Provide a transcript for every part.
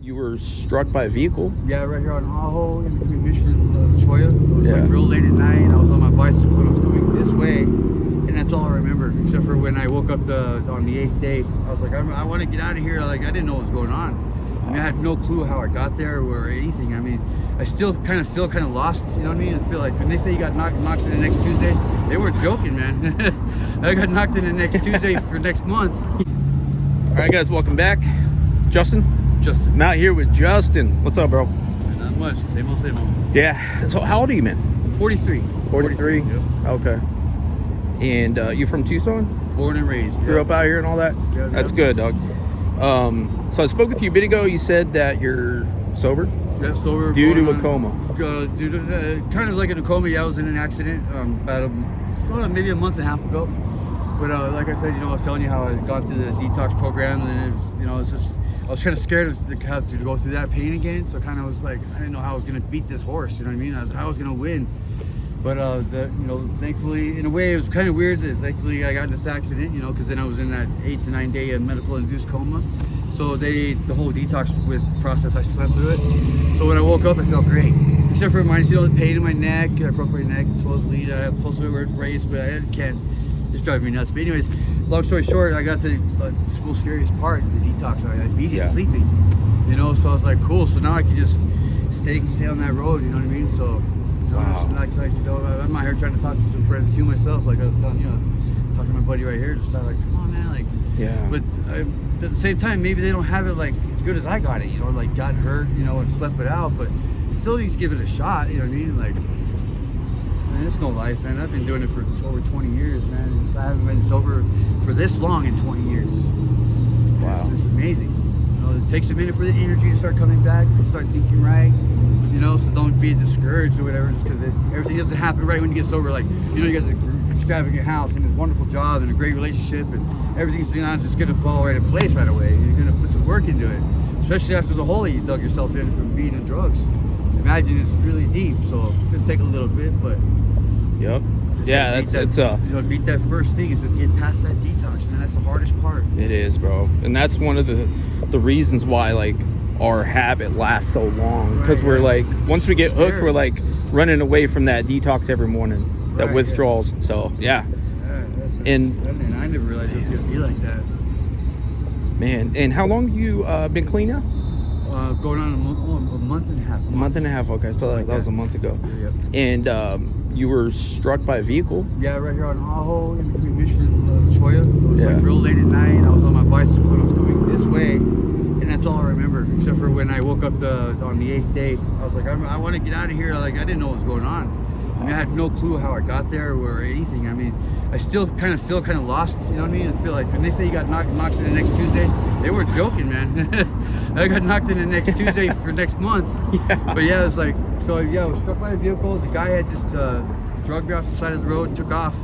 you were struck by a vehicle? Yeah, right here on Ajo, in between Michigan and Choya. It was Yeah. like real late at night. I was on my bicycle and I was coming this way, and that's all I remember. Except for when I woke up on the 8th day, I was like, I want to get out of here. Like, I didn't know what was going on. I mean, I had no clue how I got there or anything. I mean, I still kind of feel kind of lost. You know what I mean? I feel like when they say you got knocked in the next Tuesday, they weren't joking, man. I got knocked in the next Tuesday for next month. All right, guys, welcome back. Justin? Justin. I'm out here with Justin. What's up, bro? Not much. Same old, same old. Yeah. So how old are you, man? 43. 43? Yep. Okay. And you from Tucson? Born and raised. Grew up out here and all that? Yeah, That's yeah. good, dog. So I spoke with you a bit ago. You said that you're sober? Yeah, sober. Due to a going coma. on- due to kind of like in a coma. Yeah, I was in an accident maybe a month and a half ago. But like I said, I was telling you how I got to the detox program, and it's just I was kind of scared to have to go through that pain again. So kind of was like, I didn't know how I was gonna beat this horse. You know what I mean? How I was gonna win. But thankfully, in a way, it was kind of weird that thankfully I got in this accident. Because then I was in that 8 to 9 day medical induced coma. So the whole detox process, I slept through it. So when I woke up, I felt great. Except for the pain in my neck. I broke my neck supposedly. I supposed to race, but I just can't. It's driving me nuts. But anyways, long story short, I got to the most scariest part, the detox. I beat it sleeping. So I was like, cool. So now I can just stay on that road. You know what I mean? So. Wow. I'm out here trying to talk to some friends too myself. Like I was telling you, I was talking to my buddy right here. Just like, come on, man. Like, yeah. But at the same time, maybe they don't have it like as good as I got it. Like got hurt, and slept it out. But still, you just give it a shot. You know what I mean? Like, man, it's no life, man. I've been doing it for over 20 years, man. I haven't been sober for this long in 20 years. Wow. It's amazing. It takes a minute for the energy to start coming back, to start thinking right. So don't be discouraged or whatever, just because everything doesn't happen right when you get sober. Like, you got the extravagant house and a wonderful job and a great relationship, and everything's just gonna fall right in place right away. You're gonna put some work into it, especially after the hole that you dug yourself in from being in drugs. Imagine it's really deep, so it's gonna take a little bit, but yep. Yeah, beat that first thing. Is just get past that detox, man. That's the hardest part. It is, bro, and that's one of the reasons why like our habit lasts so long, because we're like, once we get hooked, we're like running away from that detox every morning, that withdrawals. So yeah. And I never realized it was gonna be like that. Man, and how long you been clean now? Going on a month and a half. A month and a half. Okay, so that was a month ago. Yep. And you were struck by a vehicle? Yeah, right here on Ajo, in between Michigan and Choya. It was Yeah. like real late at night. I was on my bicycle and I was coming this way, and that's all I remember. Except for when I woke up on the 8th day, I was like, I want to get out of here. Like, I didn't know what was going on. I mean, I had no clue how I got there or anything. I mean, I still kind of feel kind of lost. You know what I mean? I feel like when they say you got knocked in the next Tuesday, they weren't joking, man. I got knocked in the next Tuesday for next month. Yeah. But yeah, it was like, so yeah, I was struck by a vehicle. The guy had just drugged me off the side of the road and took off.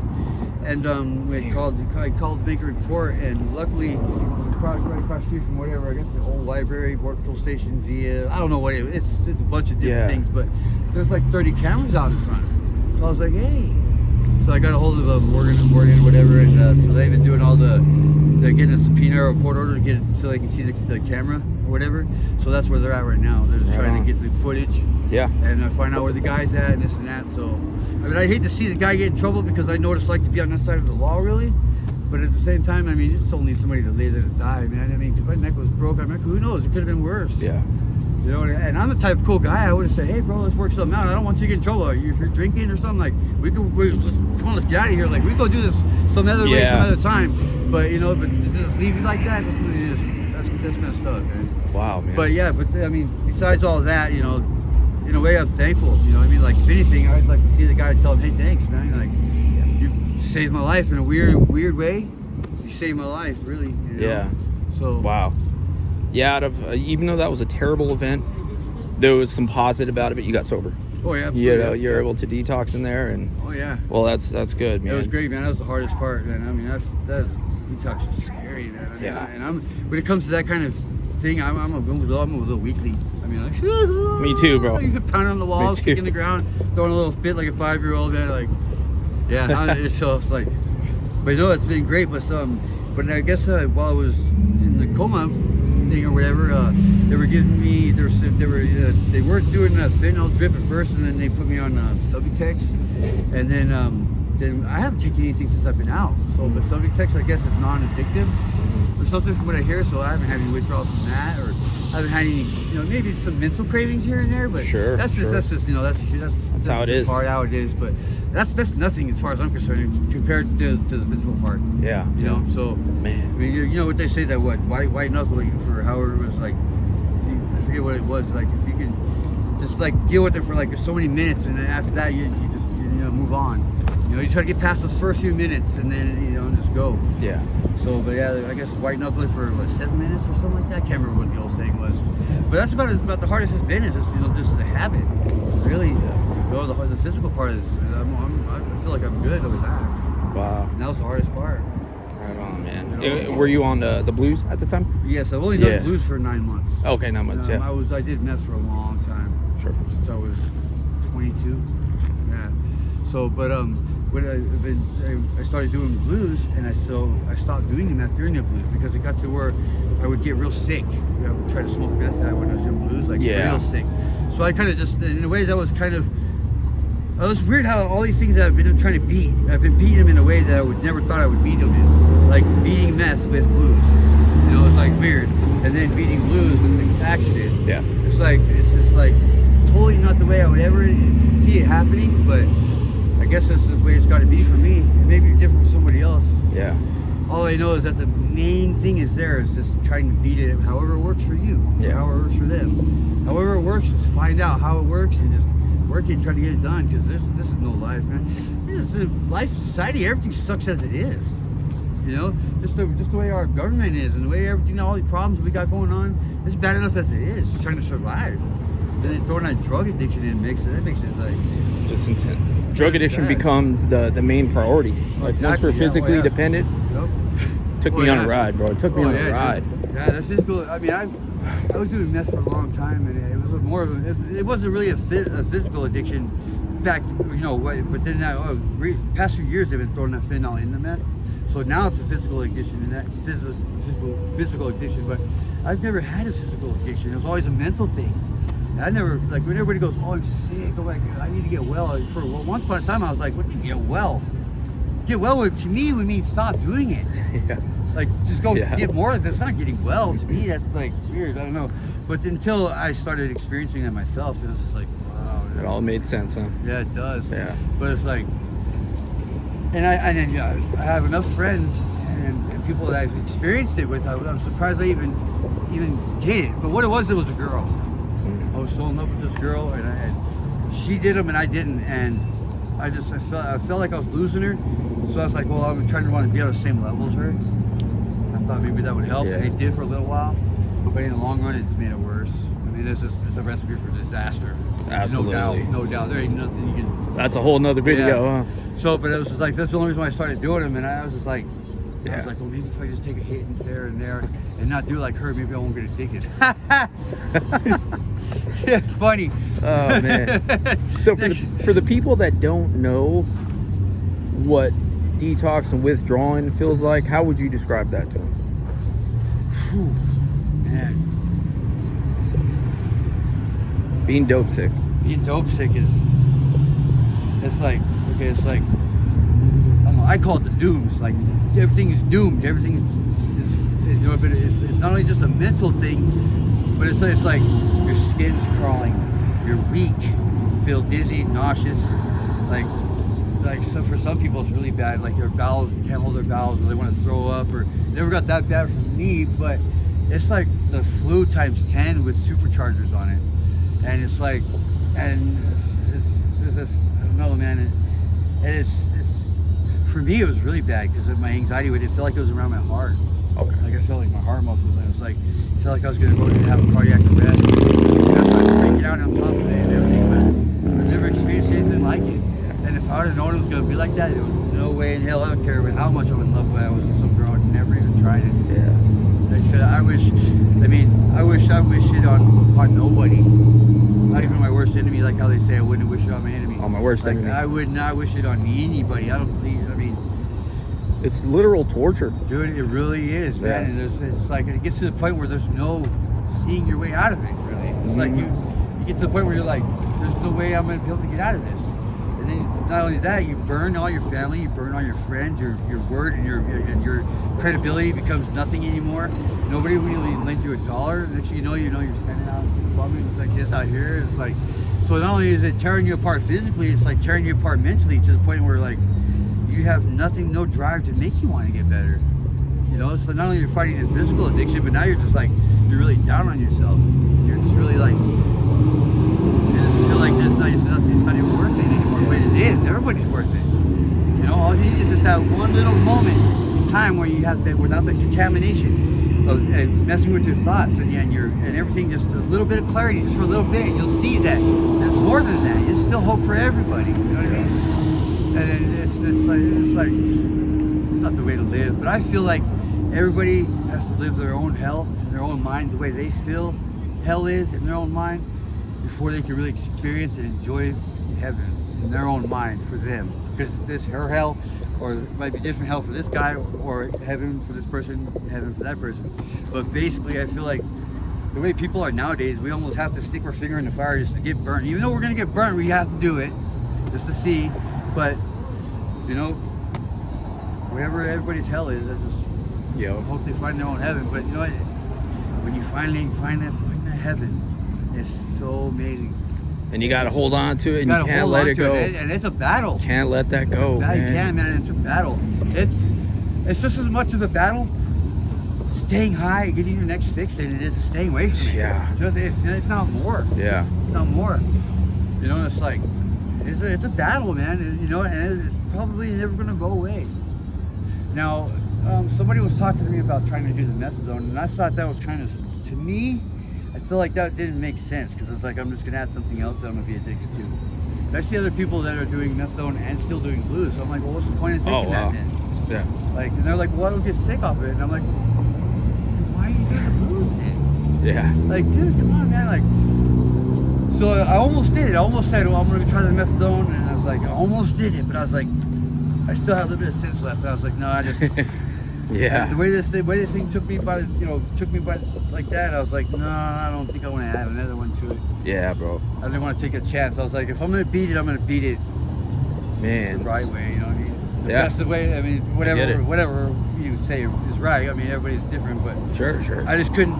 And I called to make a report, and luckily, right across the street from whatever, I guess the old library, border patrol station, I don't know what it is. It's a bunch of different things, but there's like 30 cameras out in front. So I was like, hey. So I got a hold of Morgan, whatever, and so they've been doing all they're getting a subpoena or a court order to get it so they can see the camera or whatever. So that's where they're at right now. They're just trying to get the footage. Yeah. And find out where the guy's at and this and that. So, I mean, I hate to see the guy get in trouble, because I know what it's like to be on that side of the law, really. But at the same time, I mean, you just don't need somebody to lay there to die, man. I mean, because my neck was broke. I mean, who knows? It could have been worse. Yeah. And I'm the type of cool guy. I would have said, hey, bro, let's work something out. I don't want you to get in trouble. If you're drinking or something, like, let's get out of here. Like, we go do this some other way, some other time. But, but to just leave you like that, that's messed up, man. Wow, man. But yeah, I mean, besides all that, in a way, I'm thankful. You know what I mean? Like, if anything, I'd like to see the guy tell him, hey, thanks, man. Like, you saved my life in a weird way. You saved my life, really. Yeah. So. Wow. Yeah, out of even though that was a terrible event, there was some positive about it, but you got sober. Oh yeah, absolutely. You're able to detox in there, and oh yeah. Well, that's good, man. It was great, man. That was the hardest part, man. I mean, that detox is scary, man. I mean, Yeah. And when it comes to that kind of thing, I'm a little weakly. I mean, like, me too, bro. You pound on the walls, kicking the ground, throwing a little fit like a 5-year-old, man. Like, yeah. So it's like, but it's been great. But I guess while I was in the coma, thing or whatever. They were giving me, they weren't doing a fentanyl drip at first, and then they put me on Substitution, and then I haven't taken anything since I've been out. So the Substitution, I guess, is non-addictive or something from what I hear. So I haven't had any withdrawals from that, or I haven't had any, maybe some mental cravings here and there. But that's just that's how it is. Part how it is, but that's nothing as far as I'm concerned compared to the physical part. Yeah. So man, I mean, you know what they say that white knuckling for however it was like, I forget what it was, like if you can just like deal with it for like so many minutes, and then after that you just move on. You try to get past those first few minutes, and then just go. Yeah. So, but yeah, I guess white knuckling for 7 minutes or something like that. I can't remember what the old saying was. But that's about the hardest it's been, is just the habit. Really, the physical part is I feel like I'm good over that. Wow. And that was the hardest part. Right on, man. Were you on the blues at the time? Yes, I've only done blues for 9 months. Okay, 9 months. Yeah. I did meth for a long time. Sure. Since I was 22. Yeah. So, but when I started doing the blues, and I stopped doing the meth during the blues, because it got to where I would get real sick. I would try to smoke meth when I was doing blues, like real sick. So I kind of just, in a way, that was kind of. It was weird how all these things that I've been trying to beat, I've been beating them in a way that I would never thought I would beat them in, like beating meth with blues. It's like weird, and then beating blues with an accident. Yeah. It's just like totally not the way I would ever see it happening, but I guess that's the way it's got to be for me. It may be different for somebody else. Yeah. All I know is that the main thing is just trying to beat it however it works for you, however it works for them. However it works, just find out how it works and just work it and try to get it done, because this is no life, man. This is life, society, everything sucks as it is. Just the way our government is, and the way everything, all these problems we got going on, it's bad enough as it is, just trying to survive. And then throwing that drug addiction in that makes it like just intense. Drug addiction becomes the main priority. Like once we're physically dependent. Yep. Took me on a ride, bro. It took me on a ride. Yeah, that's physical. I mean, I was doing meth for a long time, and it was more of it wasn't really a physical addiction. In fact, but then past few years they've been throwing that fentanyl in the meth. So now it's a physical addiction, and that physical addiction. But I've never had a physical addiction. It was always a mental thing. I never, like, when everybody goes, oh, I'm sick, I'm like, I need to get well. For once upon a time, I was like, what do you get well? Get well to me would mean stop doing it. Yeah. Like, just go get more of it. That's not getting well. To me, that's like weird. I don't know. But until I started experiencing that myself, it was just like, wow. It all made sense, huh? Yeah, it does. Yeah. But it's like, and I have enough friends and people that I've experienced it with. I'm surprised I even did it. But what it was a girl. I was so in love with this girl, and she did them and I didn't, and I felt like I was losing her. So I was like, well, I'm trying to want to be on the same level as her. I thought maybe that would help, and it did for a little while. But in the long run, it's made it worse. I mean, it's a recipe for disaster. Absolutely. No doubt. There ain't nothing you can. That's a whole nother video, huh? So, but it was just like, that's the only reason why I started doing them, and I was just like, I was like, well, maybe if I just take a hit there and there and not do like her, maybe I won't get addicted. Yeah, funny. Oh man. So for the people that don't know what detox and withdrawing feels like, how would you describe that to them? Whew, man. Being dope sick. Being dope sick is, it's like, okay, it's like, I don't know, I call it the dooms. Like, everything is doomed. Everything is but it's not only just a mental thing, but it's like your skin's crawling, you're weak, you feel dizzy, nauseous, like so for some people it's really bad, like their bowels, you can't hold their bowels, or they want to throw up, or it never got that bad for me, but it's like the flu times 10 with superchargers on it, and it's like, and it's just, I don't know, man, and it's for me it was really bad because of my anxiety. It felt like it was around my heart. Okay. Like I felt like my heart muscles, and it was like, I felt like I was going to go and have a cardiac arrest. And I started freaking out on top of it and everything, but I've never experienced anything like it. And if I would have known it was going to be like that, there was no way in hell I would care how much I would love when I was with some girl and never even tried it. Yeah. I wish it on nobody. Not even my worst enemy, like how they say I wouldn't wish it on my enemy. On my worst enemy. I would not wish it on anybody. I don't believe, I mean, It's literal torture. Dude, it really is, man. Yeah. And it's like it gets to the point where there's no seeing your way out of it. Really, it's like you get to the point where you're like, there's no way I'm gonna be able to get out of this. And then not only that, you burn all your family, you burn all your friends, your word and your credibility becomes nothing anymore. Nobody really lends you $1. Next thing you know you're spending out bumming like this out here. It's like, so not only is it tearing you apart physically, it's like tearing you apart mentally to the point where like you have nothing, no drive to make you want to get better. You know, so not only you're fighting this physical addiction, but now you're just like, you're really down on yourself. You're just really like, you just feel like there's nothing, it's not even worth it anymore. But it is, everybody's worth it. You know, all you need is just that one little moment in time where you have that, without the contamination of and messing with your thoughts and everything, just a little bit of clarity, just for a little bit, and you'll see that there's more than that. There's still hope for everybody. You know what I mean? And it's like it's not the way to live. But I feel like everybody has to live their own hell in their own mind, the way they feel hell is in their own mind, before they can really experience and enjoy heaven in their own mind for them. Because this her hell, or it might be different hell for this guy, or heaven for this person, heaven for that person. But basically, I feel like the way people are nowadays, we almost have to stick our finger in the fire just to get burnt. Even though we're gonna get burnt, we have to do it just to see. But you know, wherever everybody's hell is, I just hope they find their own heaven. But you know what? When you finally find that heaven, it's so amazing. And you got to hold on to it, and you can't let it go. And it's a battle. Can't let that go, man. You can't, man. It's a battle. It's just as much of a battle staying high and getting your next fixed than it is staying away from it. Yeah. It's not more. Yeah. It's not more. You know, it's like, it's a battle, man. And, you know, and it's probably never going to go away. Now, somebody was talking to me about trying to do the methadone, and I thought that was kind of, to me, I feel like that didn't make sense, because it's like I'm just gonna add something else that I'm gonna be addicted to. I see other people that are doing methadone and still doing blues, so I'm like, well, what's the point of taking that then? Yeah. Like, and they're like, well, I don't get sick off of it, and I'm like, why are you doing the blues then? Yeah. Like, dude, come on, man. Like, so I almost did it. I almost said, well, I'm gonna try the methadone, and I was like, I almost did it, but I was like, I still have a little bit of sense left. And I was like, no, I just. Yeah. The way this thing took me by like that, I was like, no, I don't think I want to add another one to it. Yeah, bro. I didn't want to take a chance. I was like, if I'm gonna beat it, I'm gonna beat it Man. the right way. You know what I mean? The Yeah. best way. I mean, whatever you say is right. I mean, everybody's different, but Sure. I just couldn't.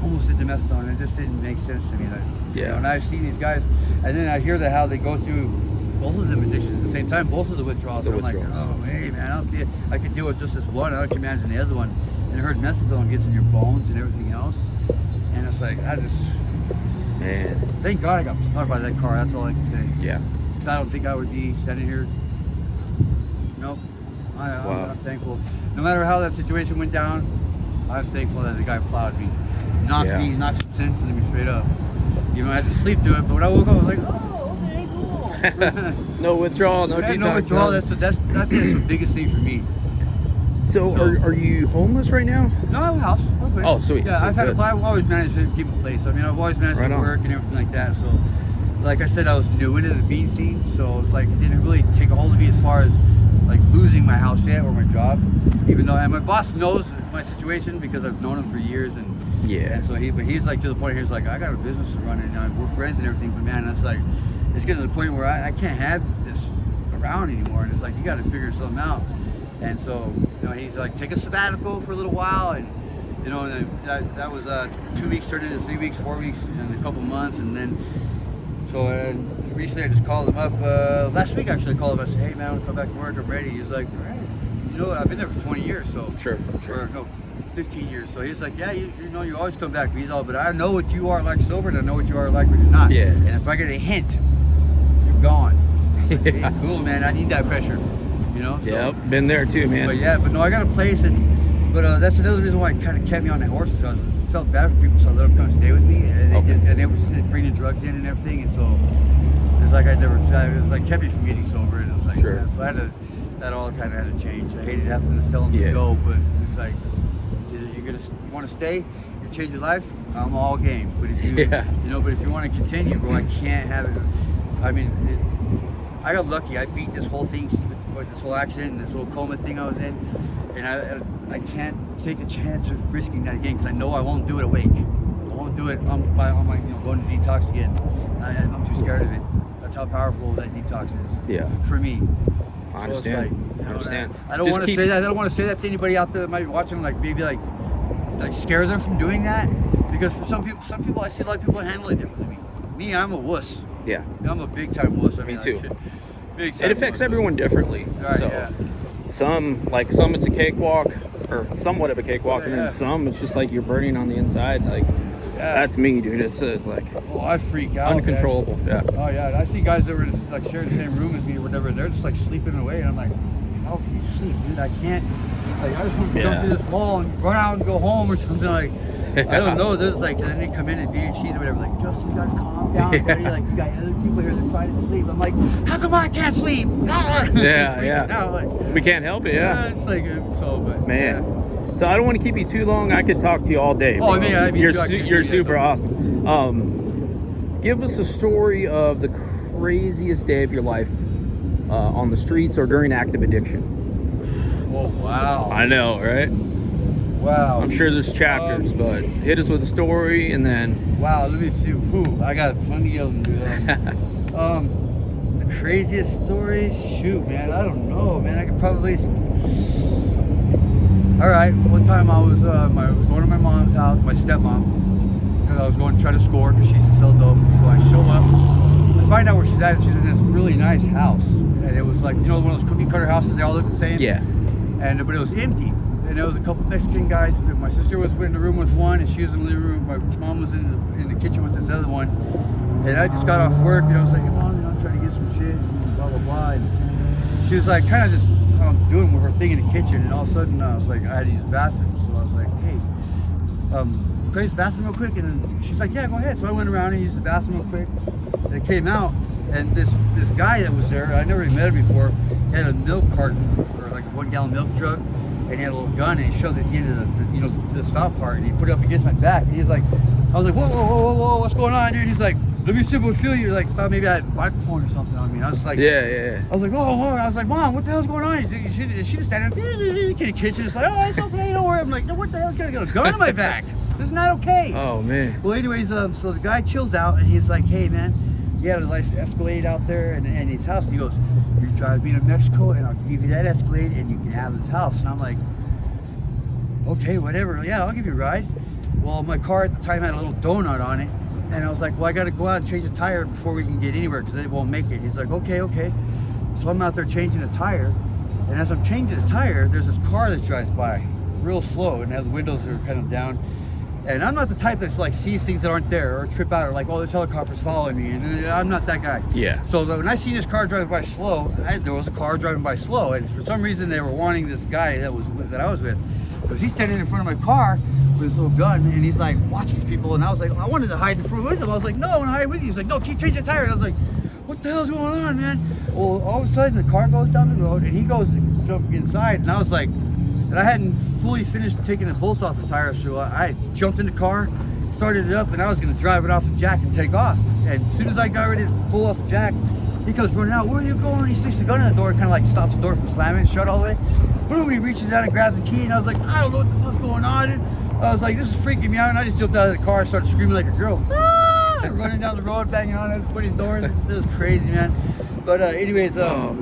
Almost did the methadone. It just didn't make sense to me. Like, Yeah. You know, and I've seen these guys, and then I hear how they go through both of them addictions at the same time, both of the withdrawals. The I'm like, oh, hey, man, I don't see it. I could deal with just this one. I can imagine the other one. And I heard methadone gets in your bones and everything else. And it's like, Man. thank God I got caught by that car. That's all I can say. Yeah. 'Cause I don't think I would be standing here. Nope. I'm thankful. No matter how that situation went down, I'm thankful that the guy plowed me. Knocked some sense into me straight up. You know, I had to sleep through it, but when I woke up, I was like, oh, okay, cool. No withdrawal, no detox. No withdrawal. That's the biggest thing for me. So are you homeless right now? No, I have a house. Okay. Oh, sweet. Yeah, So I've always managed to keep a place. I mean, I've always managed to work and everything like that. So, like I said, I was new into the beat scene, so it's like it didn't really take a hold of me as far as like losing my house yet or my job. Even though, and my boss knows my situation because I've known him for years, and so he's like to the point. He's like, I got a business to run, and we're friends and everything. But man, that's like, it's getting to the point where I can't have this around anymore, and it's like you got to figure something out. And so, you know, he's like, take a sabbatical for a little while, and you know, and that was 2 weeks turned into 3 weeks, 4 weeks, and a couple months, and then so recently I just called him up last week. Actually, I called him. I said, hey man, I want to come back to work. I'm ready. He's like, all right. You know, I've been there for 20 years, so Sure. Or no, 15 years. So he's like, yeah, you know, you always come back. He's all, but I know what you are like sober, and I know what you are like when you're not. Yeah. And if I get a hint, you're gone. Like, hey, cool, man. I need that pressure. You know. Yep. Been there too, man. But no, I got a place, but that's another reason why it kind of kept me on that horse. I felt bad for people, so I let them come stay with me, and it was bringing drugs in and everything, and so it was like it was like kept me from getting sober, and it was like, Sure. yeah, so that all kind of had to change. I hated having to tell them to go, but it's like, you want to stay and change your life, I'm all game. But if if you want to continue, bro, I can't have it. I mean, I got lucky. I beat this whole thing with this whole accident and this little coma thing I was in, and I can't take a chance of risking that again because I know I won't do it awake. I won't do it on my going to detox again. I'm too scared of it. That's how powerful that detox is. Yeah. For me. I understand. I understand. I don't want to say that. I don't want to say that to anybody out there that might be watching. Like maybe like scare them from doing that, because for some people, I see a lot of people handle it differently than me. Me, I'm a wuss. Yeah. I'm a big time wuss. I mean, Me too. Big time It affects wuss. everyone differently. Right, so yeah. some it's a cakewalk, or somewhat of a cakewalk, and then some it's just like you're burning on the inside. Like that's me, dude. It's like I freak out. uncontrollable. Man. Yeah. Oh yeah. I see guys that were just like sharing the same room as me or whatever. They're just like sleeping away, and I'm like, how can you sleep, dude? I can't. Like I just want to jump through this wall and run out and go home or something. Like I don't know. There's like then they come in and BHCs or whatever. Like Justin, you gotta calm down, buddy. Like you got other people here that trying to sleep. I'm like, how come I can't sleep? Yeah. Out, like, We can't help it. Yeah. it's like so, but Man. Yeah. So I don't want to keep you too long. I could talk to you all day. Oh, bro. man, I mean, you're super awesome. Give us a story of the craziest day of your life on the streets or during active addiction. Oh wow. I know, right? Wow. I'm sure there's chapters, but hit us with a story and then. Wow, let me see. Whew, I got plenty of them, dude. The craziest story? Shoot, man, I don't know, man. I could probably. All right, one time I was going to my mom's house, my stepmom, because I was going to try to score because she used to sell dope. So I show up, I find out where she's at. She's in this really nice house, and it was like one of those cookie cutter houses. They all look the same. Yeah. But it was empty. And there was a couple Mexican guys. My sister was in the room with one, and she was in the living room. My mom was in the kitchen with this other one. And I just got off work, and I was like, hey, Mom, I'm trying to get some shit, and blah, blah, blah. And she was like, kind of just doing her thing in the kitchen. And all of a sudden, I was like, I had to use the bathroom. So I was like, hey, can I use the bathroom real quick? And then she's like, yeah, go ahead. So I went around and used the bathroom real quick. And it came out, and this guy that was there, I never even met him before, had a milk carton, or like a 1 gallon milk jug. And he had a little gun, and he shoved it at the end of the spout part, and he put it up against my back, and he's like, I was like, whoa, what's going on, dude? He's like, let me see if we'll feel you. Like, thought maybe I had a microphone or something on me. And I was like, Yeah. I was like, oh, I was like, Mom, what the hell's going on? She just standing in the kitchen, it's like, oh, it's okay, don't worry. I'm like, no, what the hell's got a gun on my back? This is not okay. Oh man. Well, anyways, so the guy chills out, and he's like, hey, man, he had a nice Escalade out there and his house. And he goes, you drive me to Mexico, and I'll give you that Escalade, and you can have his house. And I'm like, okay, whatever. Yeah, I'll give you a ride. Well, my car at the time had a little donut on it, and I was like, well, I got to go out and change the tire before we can get anywhere because it won't make it. He's like, okay. So I'm out there changing the tire, and as I'm changing the tire, there's this car that drives by real slow, and now the windows are kind of down. And I'm not the type that's like sees things that aren't there or trip out or like, oh, this helicopter's following me. And I'm not that guy. Yeah. So when I see this car driving by slow, there was a car driving by slow, and for some reason they were wanting this guy that I was with, because he's standing in front of my car with his little gun, and he's like, watch these people. And I was like, I wanted to hide in front with him. I was like, no, I want to hide with you. He's like, no, keep changing the tire. And I was like, what the hell's going on, man? Well, all of a sudden the car goes down the road, and he goes to jump inside, and I was like, and I hadn't fully finished taking the bolts off the tire, so I jumped in the car, started it up, and I was going to drive it off the jack and take off. And as soon as I got ready to pull off the jack, he comes running out. Where are you going? He sticks the gun in the door, kind of like stops the door from slamming, shut all the way. Boom, he reaches out and grabs the key, and I was like, I don't know what the fuck's going on. And I was like, this is freaking me out, and I just jumped out of the car and started screaming like a girl. Ah! Running down the road, banging on everybody's doors. It was crazy, man. But anyways, I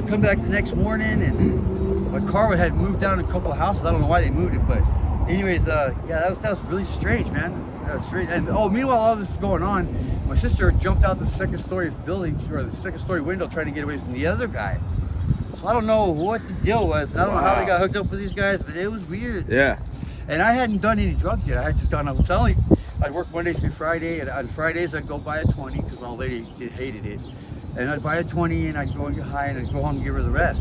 come back the next morning, and my car had moved down a couple of houses. I don't know why they moved it, but anyways, yeah, that was really strange, man. That was strange. And meanwhile, all this is going on, my sister jumped out the second story building, or the second story window, trying to get away from the other guy. So I don't know what the deal was. I don't know how they got hooked up with these guys, but it was weird. Yeah. And I hadn't done any drugs yet. I had just gone up. So I'd work Monday through Friday, and on Fridays I'd go buy a 20 because my old lady hated it. And I'd buy a 20, and I'd go and get high, and I'd go home and give her the rest.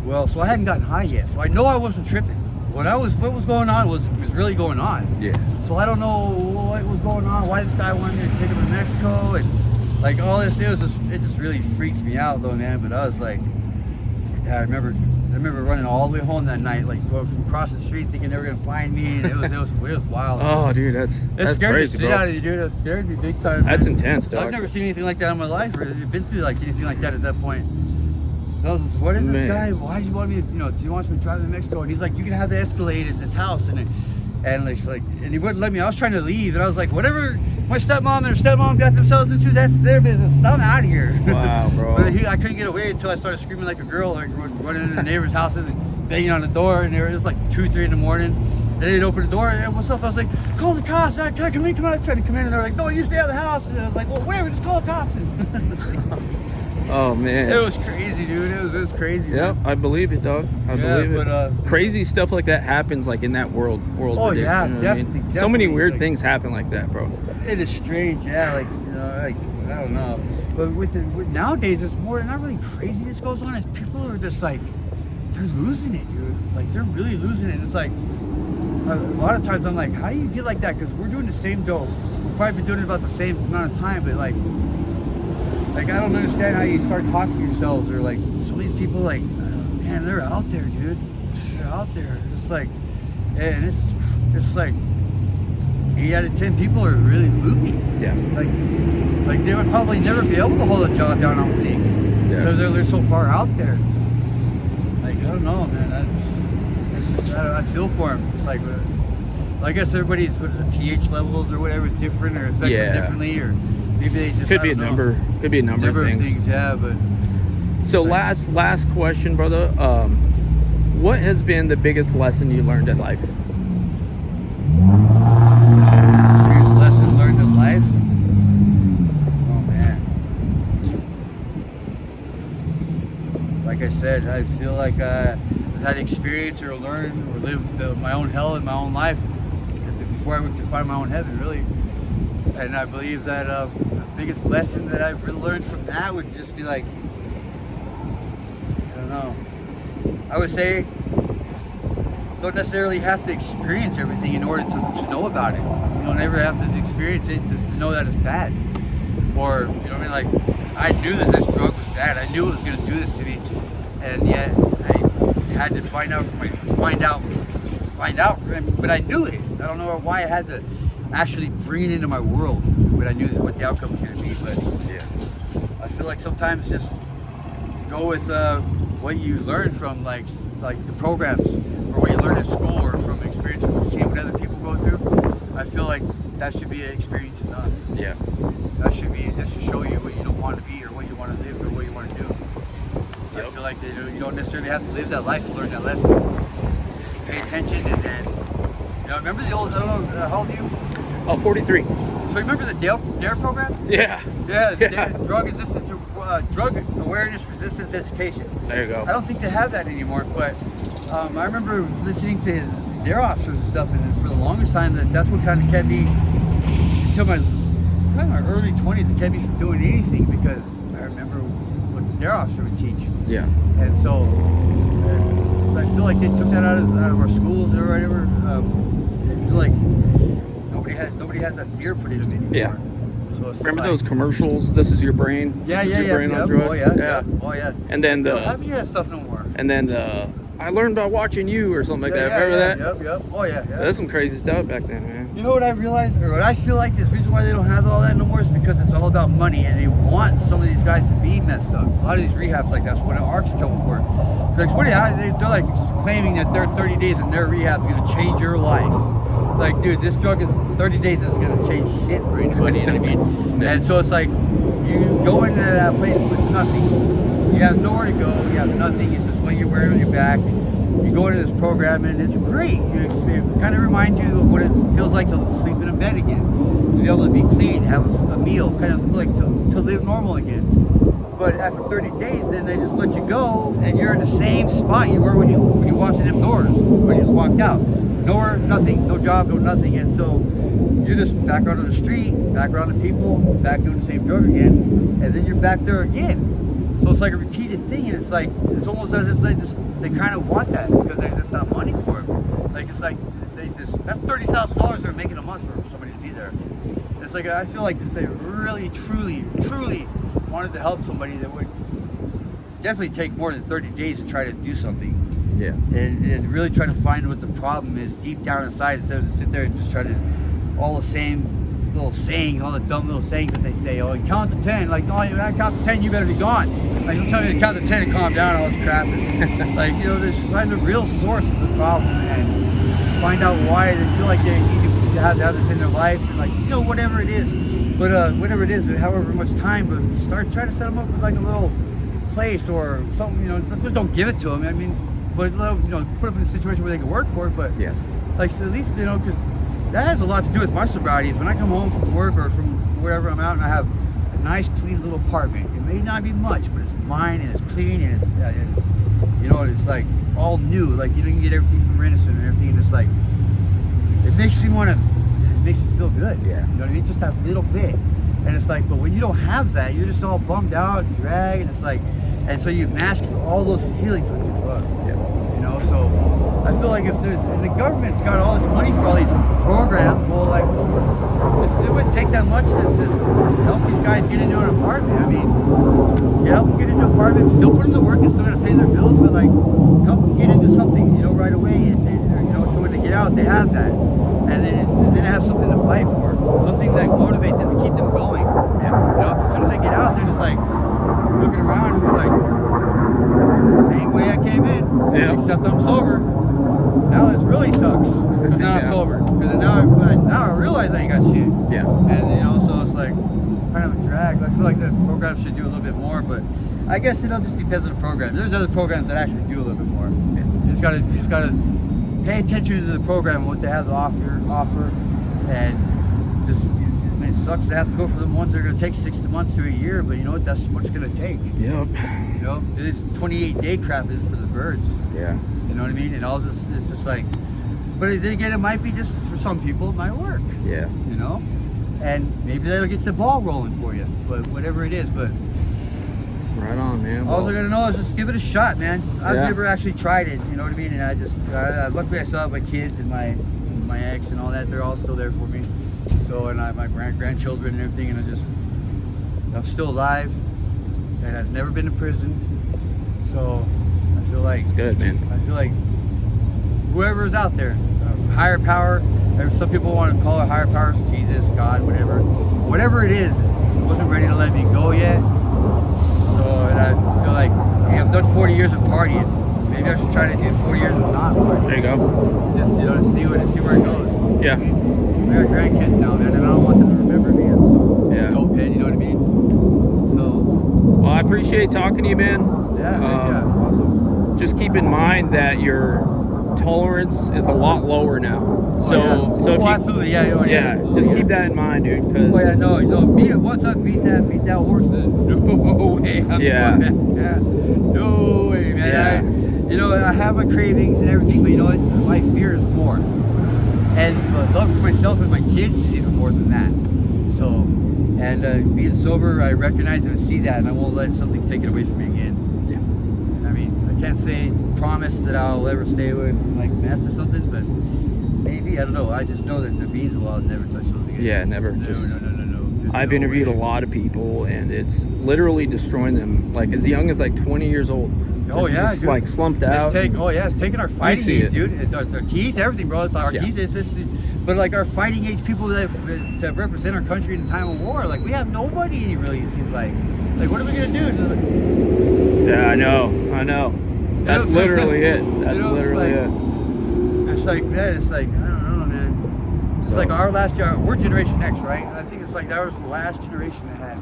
Well, so I hadn't gotten high yet, so I know I wasn't tripping. What was going on was really going on. Yeah. So I don't know what was going on, why this guy wanted me to take him to Mexico, and like all this. It just really freaks me out though, man. But I was like, yeah, I remember running all the way home that night, like going from across the street, thinking they were gonna find me, and it was wild. Oh, dude, that's scared crazy, the shit bro. out of you, dude. It scared me big time. That's man. intense, dog. I've never seen anything like that in my life, or been through like anything like that at that point. I was like, what is this Man. guy? Why do you want me to, do you want me to drive to Mexico? And he's like, you can have the Escalade at this house. And it's like, and he wouldn't let me. I was trying to leave, and I was like, whatever my stepmom and her stepmom got themselves into, that's their business. I'm out of here. Wow, bro. But I couldn't get away until I started screaming like a girl, like running into the neighbors' houses and banging on the door. And it was like 2, 3 in the morning. And they'd open the door, and what's up? I was like, call the cops. Can I come in? Come on. I tried to come in, and they're like, no, you stay out of the house. And I was like, well, where? We just call the cops. Oh man, it was crazy, dude. It was crazy. Yep, man. I believe it, dog. I believe it. But, crazy stuff like that happens like in that world. Oh of yeah, addiction, definitely. So many weird like, things happen like that, bro. It is strange, yeah. Like like I don't know. But with nowadays, it's more not really craziness goes on. It's people are just like they're losing it, dude. Like they're really losing it. It's like a lot of times I'm like, how do you get like that? Because we're doing the same dope. We've probably been doing it about the same amount of time, but like I don't understand how you start talking to yourselves or like some of these people like, man, they're out there, dude. They're out there. It's like, and it's like 8 out of 10 people are really loopy. Yeah. Like they would probably never be able to hold a job down, I would think. Yeah. Because they're so far out there. Like I don't know, man. I feel for them. It's like I guess everybody's pH levels or whatever is different or affects them differently or. Maybe they just Could be a number of things. Yeah, but so last question, brother. What has been the biggest lesson you learned in life? Biggest lesson learned in life? Oh man. Like I said, I feel like I've had experience or learned or lived my own hell in my own life before I would find my own heaven, really. And I believe that the biggest lesson that I've really learned from that would just be like, I don't know. I would say, don't necessarily have to experience everything in order to know about it. You don't ever have to experience it just to know that it's bad. Or, you know what I mean? Like, I knew that this drug was bad. I knew it was going to do this to me. And yet, I had to find out, but I knew it. I don't know why I had to actually bring it into my world, but I knew what the outcome was going to be. But yeah, I feel like sometimes just go with what you learn from like the programs or what you learn in school or from experience of seeing what other people go through. I feel like that should be an experience enough. Yeah, that should show you what you don't want to be or what you want to live or what you want to do. Yep. I feel like you don't necessarily have to live that life to learn that lesson. Pay attention and then remember the old, I don't know, how old are you? Oh, 43. So you remember the DARE program? Yeah. Yeah, drug awareness resistance education. There you go. I don't think they have that anymore, but I remember listening to their officers and stuff, and for the longest time that's what kind of kept me until my early 20s. It kept me from doing anything because I remember what the DARE officer would teach. Yeah. And so I feel like they took that out of our schools or whatever. I feel like nobody has that fear put into them anymore. Yeah. So it's remember those commercials? This is your brain. Yeah, this is your brain on drugs. Oh yeah. And then I don't have any of that stuff no more. And then I learned about watching you or something like that. Remember that? Yep. Oh yeah. That's some crazy stuff back then, man. You know what I realized, or what I feel like the reason why they don't have all that no more is because it's all about money, and they want some of these guys to be messed up. A lot of these rehabs like that's what ARC's in trouble for. Like, they're like claiming that their 30 days in their rehab is going to change your life. Like, dude, this drug is 30 days is going to change shit for anybody, you know what I mean? And so it's like, you go into that place with nothing. You have nowhere to go, you have nothing, it's just what you're wearing on your back. You go into this program and it's great. It kind of reminds you of what it feels like to sleep in a bed again. To be able to be clean, have a meal, kind of like to live normal again. But after 30 days, then they just let you go, and you're in the same spot you were when you walked in them doors, when you walked out. Nowhere, nothing, no job, no nothing, and so you're just back out on the street, back around the people, back doing the same drug again, and then you're back there again. So it's like a repeated thing, and it's almost as if they kind of want that because they just got money for it. Like it's like that's $30,000 they're making a month for somebody to be there. And it's like I feel like if they really, truly wanted to help somebody, that would definitely take more than 30 days to try to do something. Yeah. And really try to find what the problem is deep down inside instead of to sit there and just try to all the same little sayings, all the dumb little sayings that they say. Oh, count to 10. Like, no, I count to 10, you better be gone. Like, don't tell me to count to 10 and calm down, all this crap. Like, you know, there's find the real source of the problem and find out why they feel like they need to have this in their life, and like, you know, whatever it is. But whatever it is, however much time, but try to set them up with like a little place or something, you know, just don't give it to them. I mean, but let them, you know, put them in a situation where they can work for it. But Yeah. like, so at least, you know, because that has a lot to do with my sobriety. When I come home from work or from wherever I'm out and I have a nice, clean little apartment, it may not be much, but it's mine and it's clean and it's you know, it's like all new. Like, you can get everything from Renison and everything, and it's like, it makes me want to, it makes you feel good. Yeah. You know what I mean? Just that little bit. And it's like, but when you don't have that, you're just all bummed out and drag, and it's like, and so you mask all those feelings with your drug. Yeah. You know, so I feel like if there's, and the government's got all this money for all these programs, well, like, it wouldn't take that much to just help these guys get into an apartment. I mean, help them get into an apartment, still put them to work and still gotta pay their bills, but like, help them get into something, you know, right away, and you know, so when they get out, they have that. And then have something to fight for, something that motivates them to keep them going. Yeah. You know, as soon as they get out, they're just like looking around and it's like, same way I came in, Yeah. except I'm sober. Now this really sucks. Because now I'm Yeah. sober. Because now I realize I ain't got shit. Yeah. And you know, so it's like kind of a drag. I feel like the program should do a little bit more, but I guess it all just depends on the program. There's other programs that actually do a little bit more. Yeah. You just gotta pay attention to the program and what they have to offer, and just, I mean, it sucks to have to go for the ones that are going to take 6 months to a year, but you know what, that's what it's going to take. Yep. You know, this 28-day crap is for the birds. Yeah. You know what I mean? And all this, it's just like, but then again, it might be just, for some people, it might work. Yeah. You know? And maybe that'll get the ball rolling for you, but whatever it is, but Right on, man. all they're gonna know is just give it a shot, man. I've Yeah. never actually tried it, you know what I mean? And luckily I still have my kids and my ex and all that. They're all still there for me. So, and I have my grandchildren and everything, and I'm still alive, and I've never been to prison. So I feel like It's good, man. I feel like whoever's out there, higher power, or some people want to call it higher power, Jesus, God, whatever it is, wasn't ready to let me go yet. So, and I feel like, hey, I've done 40 years of partying. Maybe I should try to do 40 years of not partying. There you go. Just, you know, see where it goes. Yeah. I got grandkids now, man, and I don't want them to remember me as some Yeah. dope head, you know what I mean? So, Well, I appreciate talking to you, man. yeah, awesome. Just keep in mind that your tolerance is a lot lower now. So, so if you, absolutely, yeah, just keep that in mind, dude. Cause Oh yeah, no, me, once I beat that horse, then no way. Yeah. No way, man. Yeah. You know, I have my cravings and everything, but you know what? My fear is more. And love for myself and my kids is even more than that. So, and being sober, I recognize and see that, and I won't let something take it away from me again. Yeah. I mean, I can't promise that I'll ever stay away from like meth or something, but maybe, I don't know. I just know that the beans will never touch those again. Yeah, never. No. Just- There's I've no interviewed way. a lot of people, and it's literally destroying them. Like as young as like 20 years old. Oh, It's yeah, just dude. like slumped out. It's taking our fighting see age, it. dude. It's our teeth, everything, bro. It's our Yeah. teeth. It's just, but like our fighting age people that represent our country in the time of war, like we have nobody really. It seems like what are we gonna do? Just like, Yeah, I know. That's literally it. That's You know, literally it's it. It's like, man, it's like, I don't know, man. It's So- like our last year, we're Generation X, right? I think it's like that was the last generation that had,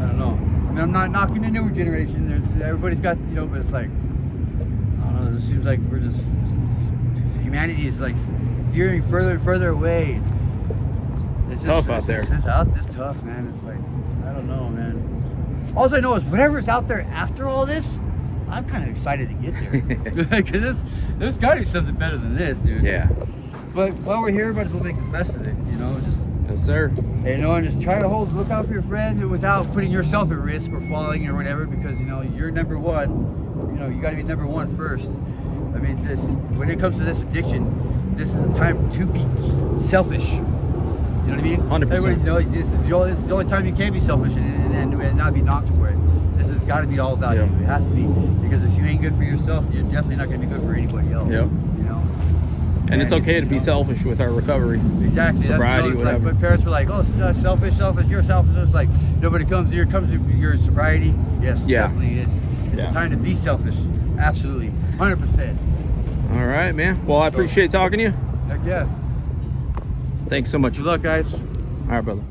I don't know. I mean, I'm not knocking the newer generation. Everybody's got, you know, but it's like, I don't know, it seems like we're just, humanity is like veering further and further away. It's Tough out there. It's tough, man. It's like, I don't know, man. All I know is whatever's out there after all this, I'm kind of excited to get there. Because there's got to be something better than this, dude. Yeah. But while we're here, might as well make the best of it, you know? Just, Yes, sir. you know, and just try to look out for your friends without putting yourself at risk or falling or whatever, because, you know, you're number one. You know, you got to be number one first. I mean, when it comes to this addiction, this is the time to be selfish. You know what I mean? 100%. Everybody knows this is the only time you can be selfish and not be knocked for it. This has got to be all about Yep. you. It has to be, because if you ain't good for yourself, you're definitely not going to be good for anybody else. Yep. You know? And it's okay to be selfish with our recovery. Exactly. Sobriety, that's, whatever. Like, my parents were like, "Oh, selfish, you're selfish." It's like nobody comes here. Comes to your sobriety. Yes, Yeah. definitely. It's a time to be selfish. Absolutely, 100%. All right, man. Well, I appreciate talking to you. Heck yeah. Thanks so much. Good luck, guys. All right, brother.